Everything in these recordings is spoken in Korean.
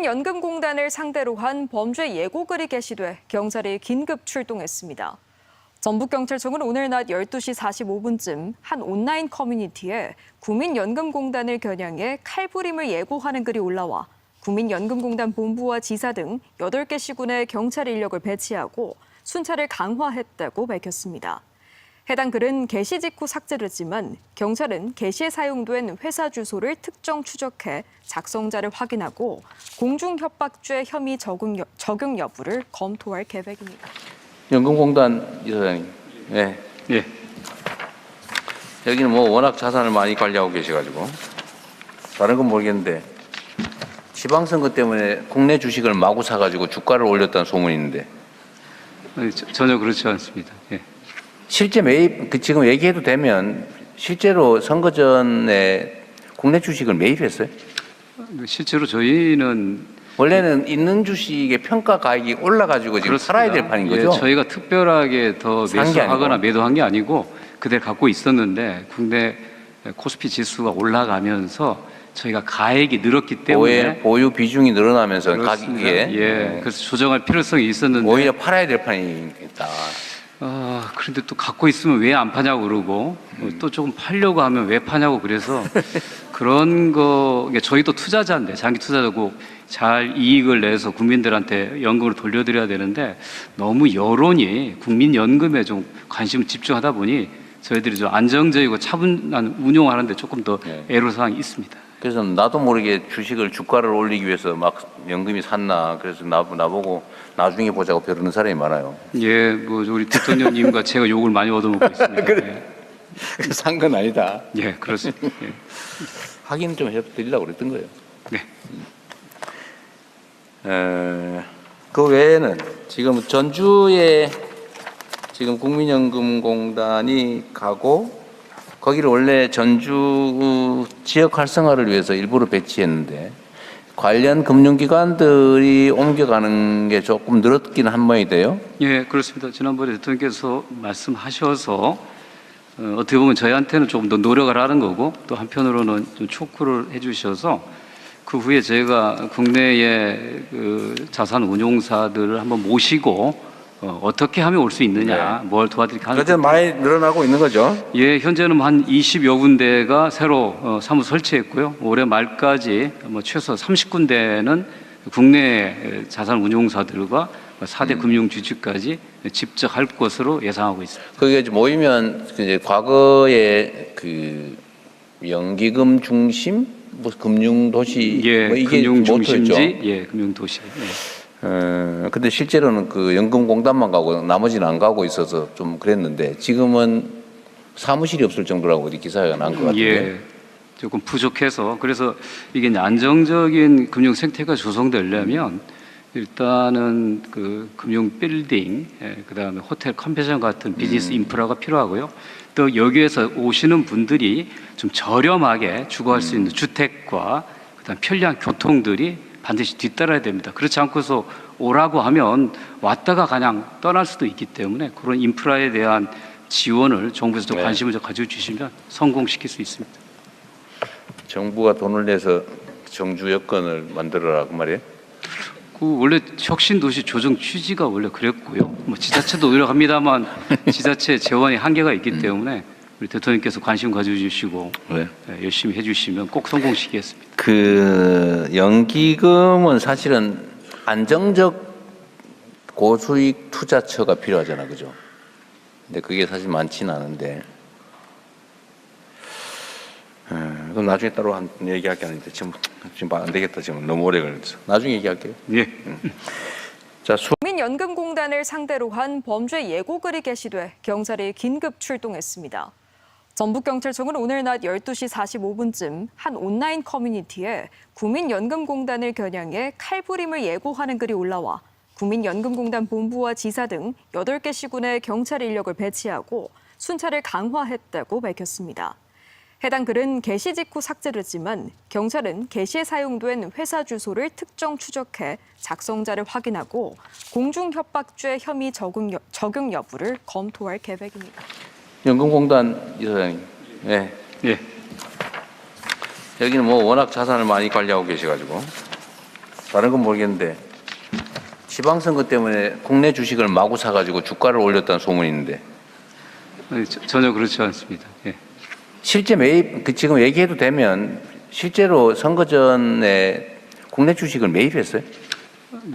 국민연금공단을 상대로 한 범죄 예고글이 게시돼 경찰이 긴급 출동했습니다. 전북경찰청은 오늘 낮 12시 45분쯤 한 온라인 커뮤니티에 국민연금공단을 겨냥해 칼부림을 예고하는 글이 올라와 국민연금공단 본부와 지사 등 8개 시군에 경찰 인력을 배치하고 순찰을 강화했다고 밝혔습니다. 해당 글은 게시 직후 삭제됐지만 경찰은 게시에 사용된 회사 주소를 특정 추적해 작성자를 확인하고 공중협박죄 혐의 적용 여부를 검토할 계획입니다. 연금공단 이사장님, 네. 예. 여기는 뭐 워낙 자산을 많이 관리하고 계셔가지고 다른 건 모르겠는데 지방선거 때문에 국내 주식을 마구 사가지고 주가를 올렸다는 소문이 있는데 아니, 전혀 그렇지 않습니다. 예. 실제 매입, 지금 얘기해도 되면 실제로 선거 전에 국내 주식을 매입했어요? 실제로 저희는 원래는 있는 주식의 평가 가액이 올라가지고 지금 살아야 될 판인 거죠? 예, 저희가 특별하게 더 매수하거나 매도한 게 아니고 그대로 갖고 있었는데 국내 코스피 지수가 올라가면서 저희가 가액이 늘었기 때문에 보유 비중이 늘어나면서 가격이 그래서 조정할 필요성이 있었는데 오히려 팔아야 될 판이다. 그런데 또 갖고 있으면 왜 안 파냐고 그러고 또 조금 팔려고 하면 왜 파냐고 그래서 그런 거 저희도 투자자인데 장기 투자자고 잘 이익을 내서 국민들한테 연금을 돌려드려야 되는데 너무 여론이 국민연금에 좀 관심을 집중하다 보니 저희들이 좀 안정적이고 차분한 운용하는데 조금 더 애로사항이 있습니다. 그래서 나도 모르게 주식을 주가를 올리기 위해서 막 연금이 샀나 그래서 나보고 나중에 보자고 벼르는 사람이 많아요. 예, 뭐 우리 대통령님과 제가 욕을 많이 얻어먹고 있습니다. 그래. 산 건 아니다. 예, 그렇습니다. 예. 확인 좀 해드리려고 그랬던 거예요. 네. 그 외에는 지금 전주에 지금 국민연금공단이 가고 거기를 원래 전주 지역 활성화를 위해서 일부러 배치했는데 관련 금융기관들이 옮겨가는 게 조금 늘었긴 한 모양이돼요. 예, 그렇습니다. 지난번에 대통령께서 말씀하셔서 어떻게 보면 저희한테는 조금 더 노력을 하는 거고 또 한편으로는 좀 촉구를 해주셔서 그 후에 제가 국내의 그 자산 운용사들을 한번 모시고 어떻게 하면 올 수 있느냐, 뭘 도와드릴까 하는. 그래서 많이 늘어나고 있는 거죠? 예, 현재는 한 20여 군데가 새로 사무 설치했고요. 올해 말까지 최소 30군데는 국내 자산 운용사들과 4대 금융 주주까지 직접 할 것으로 예상하고 있습니다. 그게 모이면 이제 과거에 그 연기금 중심, 뭐 금융 도시, 예, 뭐 이게 금융 중심지, 모토였죠? 예, 금융 도시. 예. 근데 실제로는 그 연금공단만 가고 나머지는 안 가고 있어서 좀 그랬는데 지금은 사무실이 없을 정도라고 어디 기사가 난 것 같은데. 예, 조금 부족해서 그래서 이게 이제 안정적인 금융 생태가 조성되려면 일단은 그 금융 빌딩, 그다음에 호텔 컨벤션 같은 비즈니스 인프라가 필요하고요. 또 여기에서 오시는 분들이 좀 저렴하게 주거할 수 있는 주택과 그다음 편리한 교통들이 반드시 뒤따라야 됩니다. 그렇지 않고서 오라고 하면 왔다가 그냥 떠날 수도 있기 때문에 그런 인프라에 대한 지원을 정부에서 좀 관심을 좀 가져주시면 성공시킬 수 있습니다. 정부가 돈을 내서 정주 여건을 만들어라 그 말이에요? 그 원래 혁신도시 조정 취지가 원래 그랬고요. 뭐 지자체도 노력합니다만 지자체 재원이 한계가 있기 때문에 우리 대통령께서 관심 가져주시고 열심히 해주시면 꼭 성공시키겠습니다. 그 연기금은 사실은 안정적 고수익 투자처가 필요하잖아, 그죠? 근데 그게 사실 많지는 않은데. 그럼 나중에 따로 한 얘기할 게 아닌데 지금 안 되겠다. 지금 너무 오래 걸려서 나중에 얘기할게요. 예. 자, 국민연금공단을 상대로 한 범죄 예고글이 게시돼 경찰이 긴급 출동했습니다. 전북경찰청은 오늘 낮 12시 45분쯤 한 온라인 커뮤니티에 국민연금공단을 겨냥해 칼부림을 예고하는 글이 올라와 국민연금공단 본부와 지사 등 8개 시군에 경찰 인력을 배치하고 순찰을 강화했다고 밝혔습니다. 해당 글은 게시 직후 삭제됐지만 경찰은 게시에 사용된 회사 주소를 특정 추적해 작성자를 확인하고 공중협박죄 혐의 적용 여부를 검토할 계획입니다. 연금공단 이사장님, 네. 예. 여기는 뭐 워낙 자산을 많이 관리하고 계셔가지고 다른 건 모르겠는데 지방선거 때문에 국내 주식을 마구 사가지고 주가를 올렸다는 소문이 있는데 아니, 전혀 그렇지 않습니다. 예. 실제 매입 지금 얘기해도 되면 실제로 선거 전에 국내 주식을 매입했어요?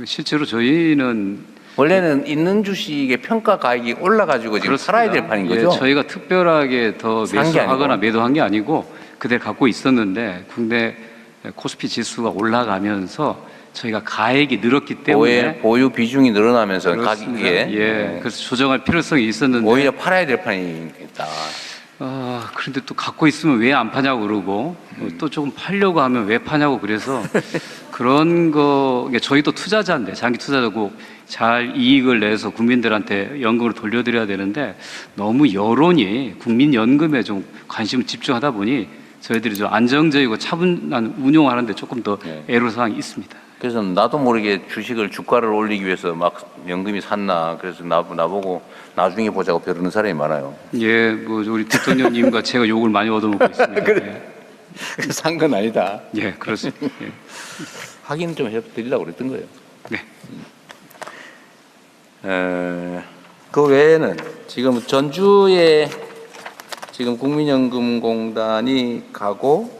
실제로 저희는 원래는 있는 주식의 평가 가액이 올라가지고 지금 그렇습니다. 팔아야 될 판인 거죠? 예, 저희가 특별하게 더 산게 매수하거나 아니고. 매도한 게 아니고 그대로 갖고 있었는데 국내 코스피 지수가 올라가면서 저희가 가액이 늘었기 때문에 보유 비중이 늘어나면서 그렇습니다. 가격이 예, 그래서 조정할 필요성이 있었는데 오히려 팔아야 될 판이 있다. 그런데 또 갖고 있으면 왜 안 파냐고 그러고 또 조금 팔려고 하면 왜 파냐고 그래서 그런 거 저희도 투자자인데 장기 투자자고 잘 이익을 내서 국민들한테 연금을 돌려드려야 되는데 너무 여론이 국민연금에 좀 관심을 집중하다 보니 저희들이 좀 안정적이고 차분한 운용하는데 조금 더 애로사항이 있습니다. 그래서 나도 모르게 주식을 주가를 올리기 위해서 막 연금이 샀나 그래서 나보고 나중에 보자고 벼르는 사람이 많아요. 예, 뭐 우리 대통령님과 제가 욕을 많이 얻어먹고 있습니다. 그래. 산 건 아니다. 예, 그렇습니다. 예. 확인 좀 해드리려고 그랬던 거예요. 네. 그 외에는 지금 전주에 지금 국민연금공단이 가고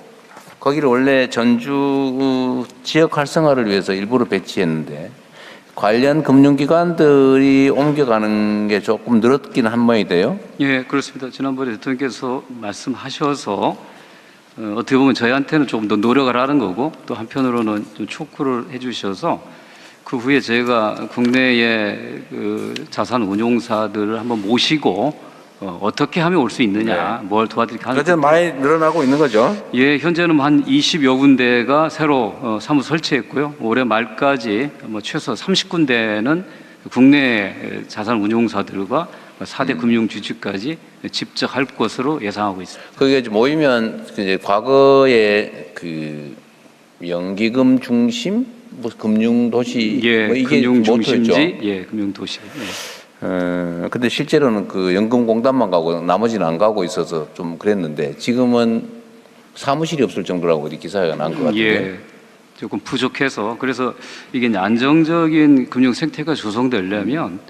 거기를 원래 전주 지역 활성화를 위해서 일부러 배치했는데 관련 금융기관들이 옮겨가는 게 조금 늘었긴 한 모양이 돼요. 예, 그렇습니다. 지난번에 대통령께서 말씀하셔서 어떻게 보면 저희한테는 조금 더 노력을 하는 거고 또 한편으로는 좀 촉구를 해주셔서 그 후에 제가 국내의 그 자산 운용사들을 한번 모시고 어떻게 하면 올 수 있느냐, 뭘 도와드릴까 하는. 그래서 많이 늘어나고 있는 거죠. 예, 현재는 한 20여 군데가 새로 사무소 설치했고요. 올해 말까지 뭐 최소 30군데는 국내 자산 운용사들과 4대 금융 주주까지 직접 할 것으로 예상하고 있습니다. 그게 이제 모이면 이제 과거에 그 연기금 중심 뭐 금융 도시 예, 뭐 이게 금융 중심지, 모토였죠. 예, 금융 도시. 예. 근데 실제로는 그 연금공단만 가고 나머지는 안 가고 있어서 좀 그랬는데 지금은 사무실이 없을 정도라고 이 기사가 난 것 같은데. 예, 조금 부족해서 그래서 이게 이제 안정적인 금융 생태가 조성되려면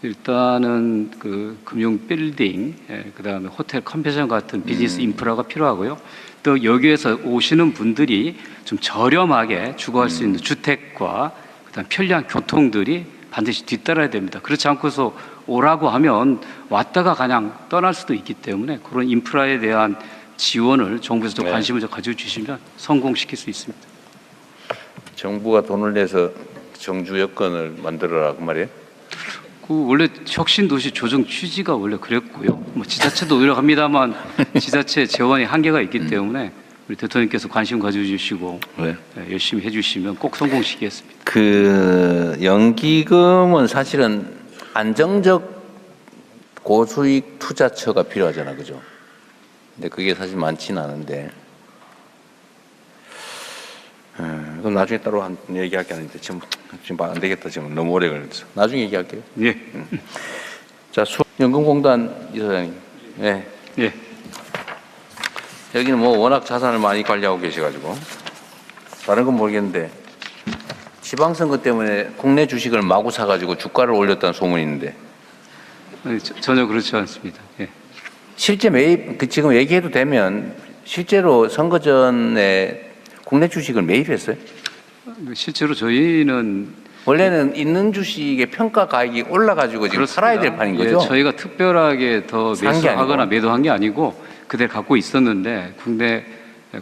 일단은 그 금융 빌딩, 그다음에 호텔 컨벤션 같은 비즈니스 인프라가 필요하고요. 또 여기에서 오시는 분들이 좀 저렴하게 주거할 수 있는 주택과 그다음 편리한 교통들이 반드시 뒤따라야 됩니다. 그렇지 않고서 오라고 하면 왔다가 그냥 떠날 수도 있기 때문에 그런 인프라에 대한 지원을 정부에서 좀 관심을 좀 가져주시면 성공시킬 수 있습니다. 정부가 돈을 내서 정주 여건을 만들어라 그 말이에요? 그 원래 혁신도시 조정 취지가 원래 그랬고요. 뭐 지자체도 노력합니다만 지자체 재원이 한계가 있기 때문에 우리 대통령께서 관심 가져주시고 열심히 해주시면 꼭 성공시키겠습니다. 그 연기금은 사실은 안정적 고수익 투자처가 필요하잖아, 그죠? 근데 그게 사실 많지는 않은데. 그럼 나중에 따로 한 얘기할 게 아닌데 지금 안 되겠다. 지금 너무 오래 걸려서 나중에 얘기할게요. 예. 자, 연금공단 이사장님. 네. 예. 여기는 뭐 워낙 자산을 많이 관리하고 계셔가지고 다른 건 모르겠는데 지방선거 때문에 국내 주식을 마구 사가지고 주가를 올렸다는 소문이 있는데 아니, 전혀 그렇지 않습니다. 예. 실제 매입 지금 얘기해도 되면 실제로 선거 전에 국내 주식을 매입했어요? 실제로 저희는 원래는 있는 주식의 평가 가액이 올라가지고 지금 그렇습니다. 팔아야 될 판인 거죠? 예, 저희가 특별하게 더 산게 매수하거나 아니고. 매도한 게 아니고 그대로 갖고 있었는데 국내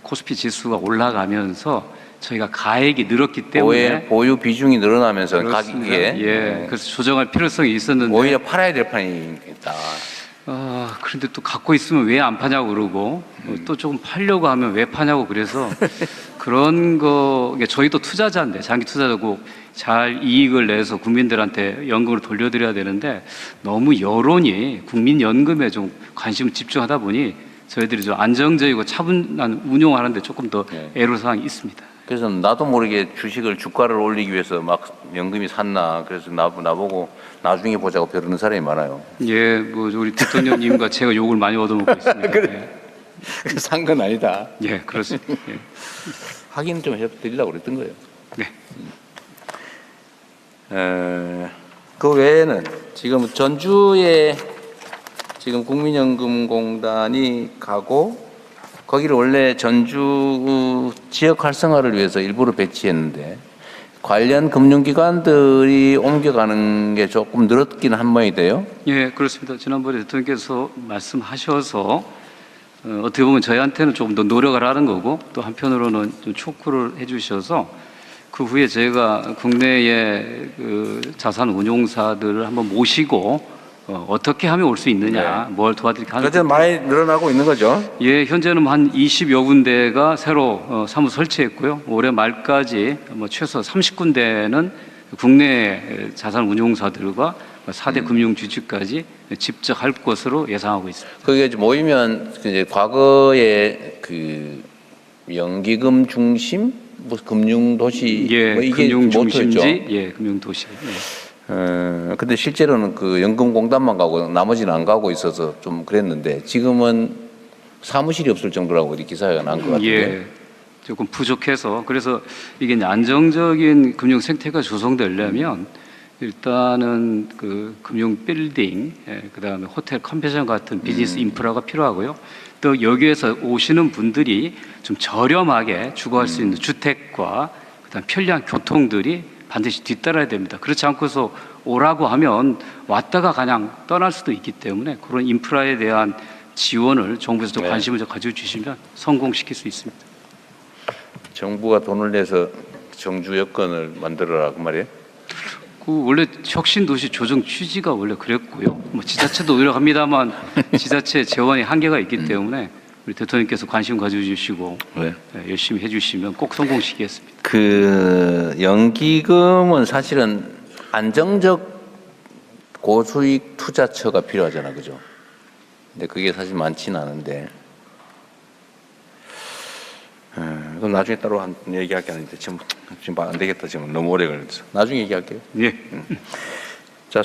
코스피 지수가 올라가면서 저희가 가액이 늘었기 때문에 보유 비중이 늘어나면서 그렇습니다. 가격이 예, 그래서 조정할 필요성이 있었는데 오히려 팔아야 될 판이 있다. 그런데 또 갖고 있으면 왜 안 파냐고 그러고 또 조금 팔려고 하면 왜 파냐고 그래서 그런 거 저희도 투자자인데 장기 투자자고 잘 이익을 내서 국민들한테 연금을 돌려드려야 되는데 너무 여론이 국민연금에 좀 관심을 집중하다 보니 저희들이 좀 안정적이고 차분한 운용하는데 조금 더 애로사항이 있습니다. 그래서 나도 모르게 주식을 주가를 올리기 위해서 막 연금이 샀나 그래서 나보고 나중에 보자고 벼르는 사람이 많아요. 예, 뭐 우리 대통령님과 제가 욕을 많이 얻어먹고 있습니다. 그래. 산 건 아니다. 예, 그렇습니다. 예. 확인 좀 해드리려고 그랬던 거예요. 네. 그 외에는 지금 전주에 지금 국민연금공단이 가고 거기를 원래 전주 지역 활성화를 위해서 일부러 배치했는데 관련 금융기관들이 옮겨가는 게 조금 늘었긴 한 모양이돼요. 예, 그렇습니다. 지난번에 대통령께서 말씀하셔서 어떻게 보면 저희한테는 조금 더 노력을 하는 거고 또 한편으로는 좀 촉구를 해주셔서 그 후에 제가 국내의 그 자산 운용사들을 한번 모시고 어떻게 하면 올 수 있느냐, 네. 뭘 도와드릴까 하는. 그래서 많이 늘어나고 있는 거죠. 예, 현재는 한 20여 군데가 새로 사무 설치했고요. 올해 말까지 뭐 최소 30군데는 국내 자산 운용사들과 4대 금융 주주까지 직접 할 것으로 예상하고 있습니다. 그게 이제 모이면 이제 과거에 그 연기금 중심 뭐 금융 도시 예, 뭐 이게 금융 중심지, 모토였죠. 예, 금융 도시. 예. 근데 실제로는 그 연금공단만 가고 나머지는 안 가고 있어서 좀 그랬는데 지금은 사무실이 없을 정도라고 이 기사가 난 것 같은데. 예, 조금 부족해서 그래서 이게 이제 안정적인 금융 생태가 조성되려면 일단은 그 금융 빌딩, 그다음에 호텔 컨벤션 같은 비즈니스 인프라가 필요하고요. 또 여기에서 오시는 분들이 좀 저렴하게 주거할 수 있는 주택과 그다음 편리한 교통들이 반드시 뒤따라야 됩니다. 그렇지 않고서 오라고 하면 왔다가 그냥 떠날 수도 있기 때문에 그런 인프라에 대한 지원을 정부에서 좀 관심을 좀 가져주시면 성공시킬 수 있습니다. 정부가 돈을 내서 정주 여건을 만들어라 그 말이에요? 그 원래 혁신도시 조정 취지가 원래 그랬고요. 뭐 지자체도 노력합니다만 지자체 재원이 한계가 있기 때문에 우리 대통령께서 관심 가져주시고 네. 열심히 해주시면 꼭 성공시키겠습니다. 그 연기금은 사실은 안정적 고수익 투자처가 필요하잖아, 그죠? 근데 그게 사실 많지는 않은데. 그럼 나중에 따로 한 얘기할 게 아닌데 지금 안 되겠다. 지금 너무 오래 걸려서 나중에 얘기할게요. 예. 자,